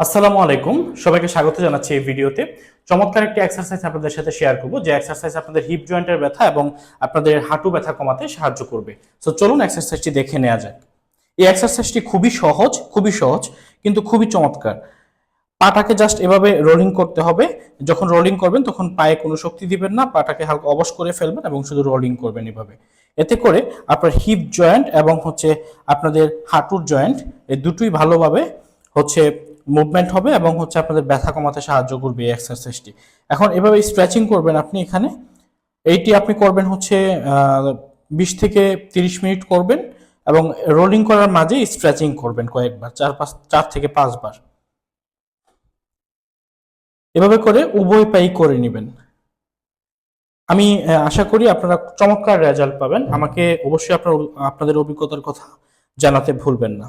আসসালামু আলাইকুম, সবাইকে স্বাগত জানাচ্ছি এই ভিডিওতে। চমৎকার একটি এক্সারসাইজ আপনাদের সাথে শেয়ার করব, যে এক্সারসাইজ আপনাদের হিপ জয়েন্টের ব্যথা এবং আপনাদের হাঁটু ব্যথা কমাতে সাহায্য করবে। সো চলুন এক্সারসাইজটি দেখে নেওয়া যাক। এই এক্সারসাইজটি খুবই সহজ কিন্তু খুবই চমৎকার। পাটাকে জাস্ট এভাবে রোলিং করতে হবে। যখন রোলিং করবেন তখন পায়ে কোনো শক্তি দিবেন না, পাটাকে হালকা অবশ করে ফেলবেন এবং শুধু রোলিং করবেন এভাবে। এতে করে আপনার হিপ জয়েন্ট এবং আপনাদের হাঁটুর জয়েন্ট এই দুটোই ভালোভাবে মুভমেন্ট হবে এবং আপনাদের ব্যথা কমাতে সাহায্য করবে এই এক্সারসাইজটি। এখন এভাবে স্ট্রেচিং করবেন আপনি এখানে। এইটি আপনি করবেন 20 থেকে 30 মিনিট করবেন এবং রোলিং করার মাঝে স্ট্রেচিং করবেন কয়েকবার, 4 থেকে 5 বার। এভাবে করে উভয় পাই করে নেবেন। আমি আশা করি আপনারা চমৎকার রেজাল্ট পাবেন। আমাকে অবশ্যই আপনাদের অভিজ্ঞতার কথা জানাতে ভুলবেন না।